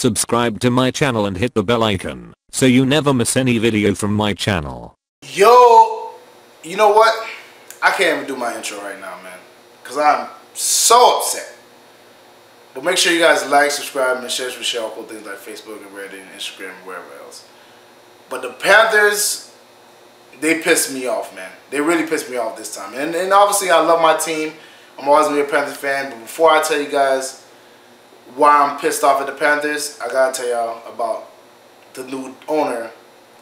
subscribe to my channel and hit the bell icon so you never miss any video from my channel. Yo, you know what? I can't even do my intro right now, man, because I'm so upset. But make sure you guys like, subscribe, and share all cool things like Facebook and Reddit and Instagram and wherever else. But the Panthers, they pissed me off, man. They really pissed me off this time. And obviously, I love my team. I'm always going to be a Panthers fan. But before I tell you guys why I'm pissed off at the Panthers, I got to tell y'all about the new owner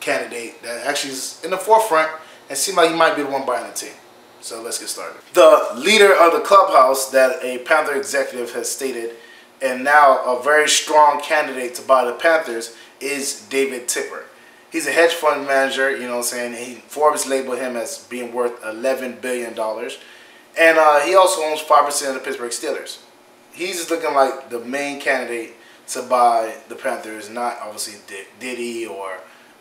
candidate that actually is in the forefront and seems like he might be the one buying the team. So let's get started. The leader of the clubhouse that a Panther executive has stated, and now a very strong candidate to buy the Panthers, is David Tepper. He's a hedge fund manager, you know what I'm saying? Forbes labeled him as being worth $11 billion. And he also owns 5% of the Pittsburgh Steelers. He's looking like the main candidate to buy the Panthers, not obviously Diddy or...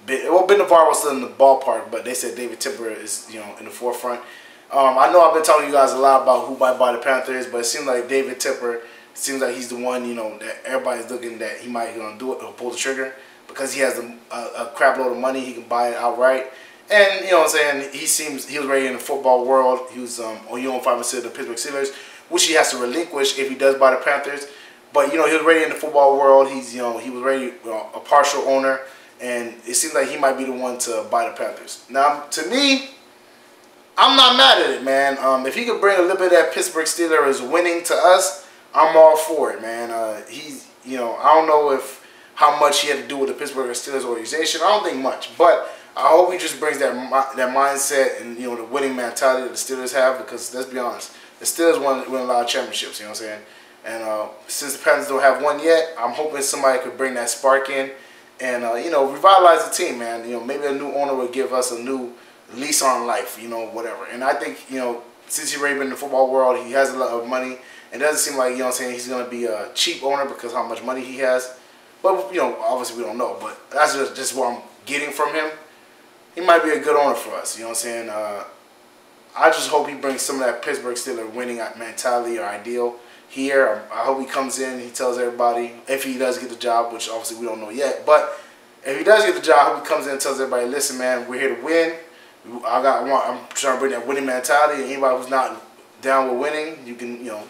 Well, Ben Navarro was still in the ballpark, but they said David Tepper is, you know, in the forefront. I know I've been telling you guys a lot about who might buy the Panthers, but it seems like David Tepper seems like he's the one, you know, that everybody's looking that he might do it or pull the trigger because he has a crap load of money. He can buy it outright. And, you know what I'm saying, he was ready in the football world. He was he owned 5% of the Pittsburgh Steelers, which he has to relinquish if he does buy the Panthers. But, you know, he was ready in the football world. He was ready, a partial owner. And it seems like he might be the one to buy the Panthers. Now, to me, I'm not mad at it, man. If he could bring a little bit of that Pittsburgh Steelers winning to us, I'm all for it, man. You know, I don't know how much he had to do with the Pittsburgh Steelers organization. I don't think much, but I hope he just brings that mindset and, you know, the winning mentality that the Steelers have. Because let's be honest, the Steelers win a lot of championships. You know what I'm saying? And since the Panthers don't have one yet, I'm hoping somebody could bring that spark in and you know, revitalize the team, man. You know, maybe a new owner would give us a new lease on life, you know, whatever. And I think, you know, since he's already been in the football world, he has a lot of money. It doesn't seem like, you know what I'm saying, he's going to be a cheap owner because how much money he has. But, you know, obviously we don't know. But that's just what I'm getting from him. He might be a good owner for us, you know what I'm saying. I just hope he brings some of that Pittsburgh Steelers winning mentality or ideal here. I hope he comes in and he tells everybody, if he does get the job, which obviously we don't know yet. But if he does get the job, I hope he comes in and tells everybody, listen, man, we're here to win. I'm trying to bring that winning mentality. And anybody who's not down with winning, you can, you know,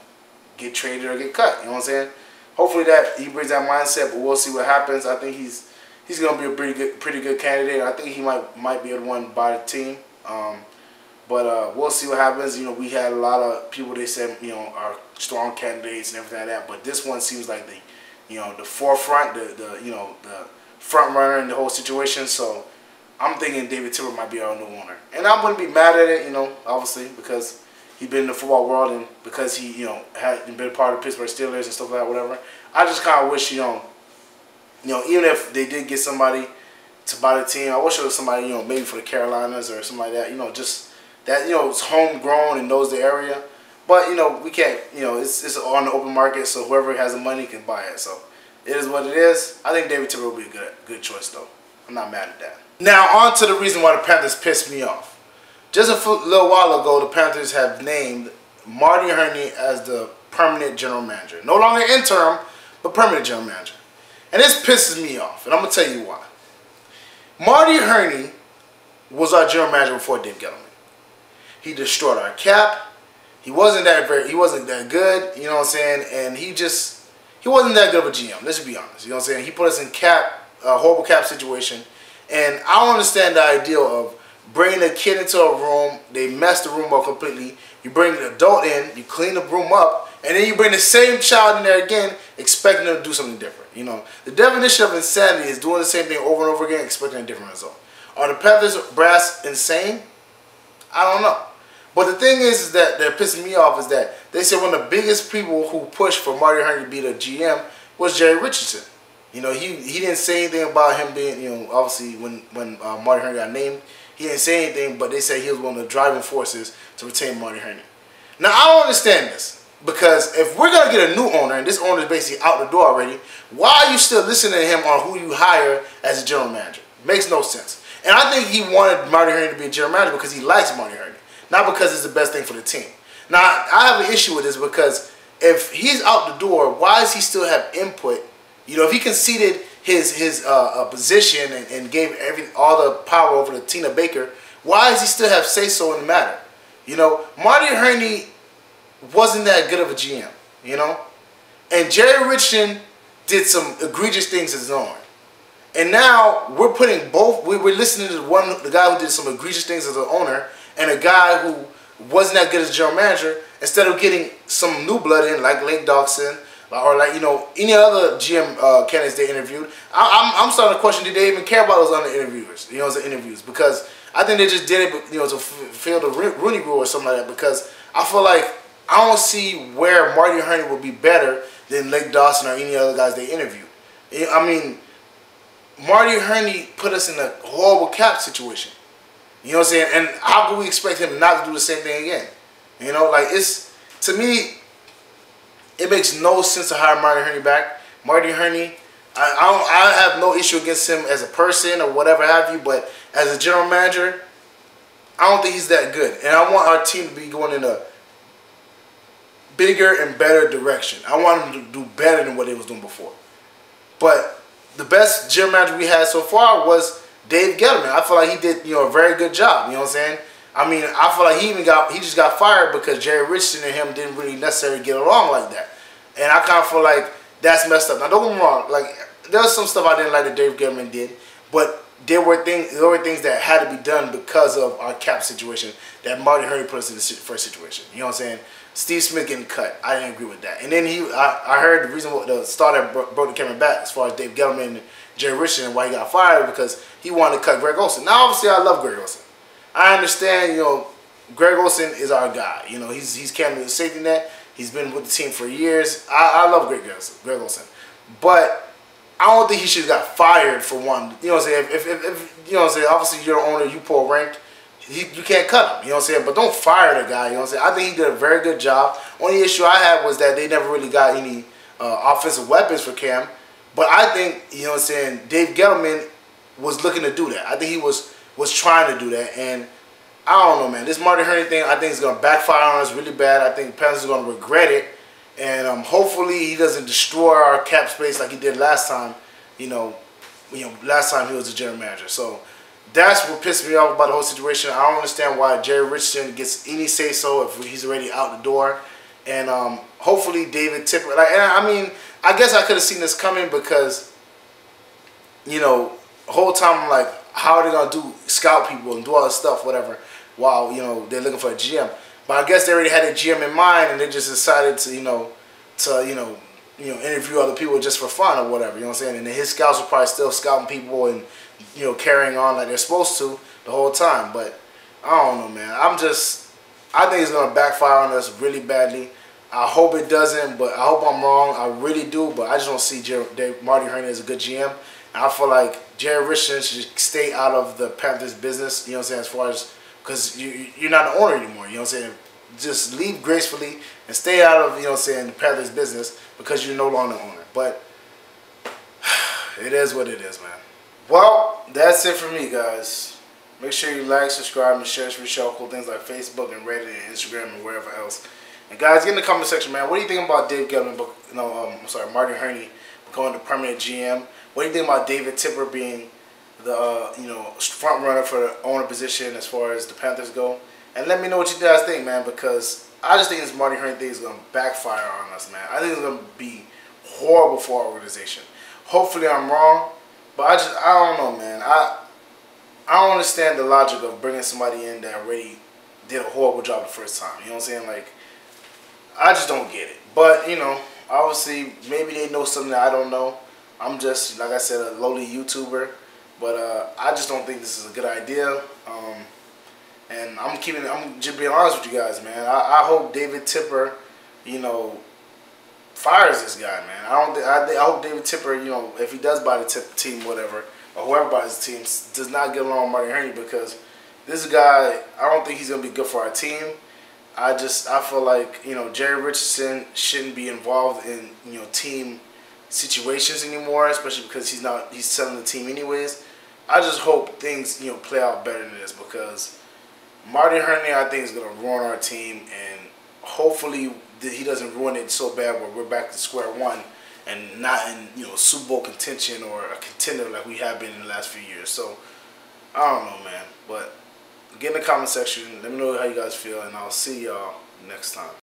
get traded or get cut. You know what I'm saying? Hopefully that he brings that mindset, but we'll see what happens. I think he's going to be a pretty good candidate. I think he might be the one to buy the team. But we'll see what happens. You know, we had a lot of people they said, you know, are strong candidates and everything like that. But this one seems like the forefront, the front runner in the whole situation. So I'm thinking David Tepper might be our new owner. And I wouldn't be mad at it, you know, obviously, because he's been in the football world and because he, you know, had been part of the Pittsburgh Steelers and stuff like that, whatever. I just kind of wish, you know, even if they did get somebody to buy the team, I wish it was somebody, you know, maybe for the Carolinas or something like that, you know, just that, you know, it's homegrown and knows the area. But, you know, we can't, you know, it's on the open market, so whoever has the money can buy it. So it is what it is. I think David Tepper will be a good choice, though. I'm not mad at that. Now, on to the reason why the Panthers pissed me off. Just a little while ago, the Panthers have named Marty Hurney as the permanent general manager. No longer interim, but permanent general manager. And this pisses me off, and I'm going to tell you why. Marty Hurney was our general manager before Dave Gettleman. He destroyed our cap. He wasn't that good, you know what I'm saying? And he wasn't that good of a GM, let's be honest. You know what I'm saying? He put us in a horrible cap situation. And I don't understand the idea of bringing a kid into a room, they mess the room up completely. You bring an adult in, you clean the room up, and then you bring the same child in there again, expecting them to do something different. You know, the definition of insanity is doing the same thing over and over again, expecting a different result. Are the Panthers brass insane? I don't know. But the thing is that they're pissing me off is that they said one of the biggest people who pushed for Marty Hurney to be the GM was Jerry Richardson. You know, he didn't say anything about him being, you know, obviously when Marty Hurney got named, he didn't say anything, but they said he was one of the driving forces to retain Marty Hurney. Now, I don't understand this, because if we're going to get a new owner, and this owner is basically out the door already, why are you still listening to him on who you hire as a general manager? Makes no sense. And I think he wanted Marty Hurney to be a general manager because he likes Marty Hurney, not because it's the best thing for the team. Now, I have an issue with this because if he's out the door, why does he still have input You know, if he conceded his position and gave all the power over to Tina Baker, why does he still have say-so in the matter? You know, Marty Hurney wasn't that good of a GM, you know? And Jerry Richardson did some egregious things as his own. And now we're putting both, we're listening to the guy who did some egregious things as an owner and a guy who wasn't that good as a general manager, instead of getting some new blood in like Lake Dawson or like, you know, any other GM candidates they interviewed. I'm starting to question, did they even care about those other interviewers, you know, as interviews? Because I think they just did it, you know, to fill the Rooney Rule or something like that. Because I feel like I don't see where Marty Hurney would be better than Lake Dawson or any other guys they interviewed. I mean, Marty Hurney put us in a horrible cap situation. You know what I'm saying? And how can we expect him not to do the same thing again? You know, like, it's, to me, it makes no sense to hire Marty Hurney back. Marty Hurney, I have no issue against him as a person or whatever have you, but as a general manager, I don't think he's that good. And I want our team to be going in a bigger and better direction. I want him to do better than what he was doing before. But the best general manager we had so far was Dave Gettleman. I feel like he did, you know, a very good job. You know what I'm saying? I mean, I feel like he just got fired because Jerry Richardson and him didn't really necessarily get along like that. And I kind of feel like that's messed up. Now, don't get me wrong. Like, there's some stuff I didn't like that Dave Gettleman did, but there were things that had to be done because of our cap situation that Marty Hurney put us in the first situation. You know what I'm saying? Steve Smith getting cut. I didn't agree with that. And then I heard the reason the star that broke the camera back as far as Dave Gettleman and Jerry Richardson and why he got fired, because he wanted to cut Greg Olson. Now, obviously, I love Greg Olson. I understand, you know, Greg Olson is our guy. You know, he's carrying the safety net. He's been with the team for years. I love Greg Olson. But I don't think he should have got fired for one. You know what I'm saying? If you know what I'm saying, obviously you're the owner, you pull rank, you can't cut him. You know what I'm saying? But don't fire the guy. You know what I'm saying? I think he did a very good job. Only issue I had was that they never really got any offensive weapons for Cam. But I think, you know what I'm saying, Dave Gettleman was looking to do that. I think he was trying to do that. And I don't know, man. This Marty Hurney thing, I think, is going to backfire on us really bad. I think Panthers are going to regret it. And hopefully he doesn't destroy our cap space like he did last time. You know, last time he was the general manager. So that's what pissed me off about the whole situation. I don't understand why Jerry Richardson gets any say-so if he's already out the door. And hopefully David Tepper. Like, and I mean, I guess I could have seen this coming because, you know, the whole time I'm like, how are they gonna do scout people and do all this stuff, whatever, while, you know, they're looking for a GM. But I guess they already had a GM in mind and they just decided to, interview other people just for fun or whatever, you know what I'm saying? And then his scouts were probably still scouting people and, you know, carrying on like they're supposed to the whole time. But I don't know, man. I think it's gonna backfire on us really badly. I hope it doesn't, but I hope I'm wrong. I really do, but I just don't see Marty Hurney as a good GM. And I feel like Jerry Richardson should stay out of the Panthers business, you know what I'm saying, as far as, because you're not the owner anymore, you know what I'm saying? Just leave gracefully and stay out of, you know what I'm saying, the Panthers business because you're no longer the owner. But it is what it is, man. Well, that's it for me, guys. Make sure you like, subscribe, and share this show. Cool things like Facebook and Reddit and Instagram and wherever else. And guys, get in the comment section, man. What do you think about Dave Gettleman? Marty Hurney becoming the permanent GM? What do you think about David Tepper being the front runner for the owner position as far as the Panthers go? And let me know what you guys think, man, because I just think this Marty Hurney thing is going to backfire on us, man. I think it's going to be horrible for our organization. Hopefully I'm wrong, but I don't know, man. I don't understand the logic of bringing somebody in that already did a horrible job the first time. You know what I'm saying? Like, I just don't get it. But, you know, obviously, maybe they know something that I don't know. I'm just, like I said, a lowly YouTuber. But I just don't think this is a good idea. And I'm just being honest with you guys, man. I hope David Tepper, you know, fires this guy, man. I hope David Tepper, you know, if he does buy the team, whatever, or whoever buys the team, does not get along with Marty Hurney, because this guy, I don't think he's gonna be good for our team. I feel like, you know, Jerry Richardson shouldn't be involved in, you know, team situations anymore, especially because he's selling the team anyways. I just hope things, you know, play out better than this, because Marty Hurney, I think, is going to ruin our team, and hopefully he doesn't ruin it so bad where we're back to square one and not in, you know, Super Bowl contention or a contender like we have been in the last few years. So I don't know, man. But get in the comment section. Let me know how you guys feel, and I'll see y'all next time.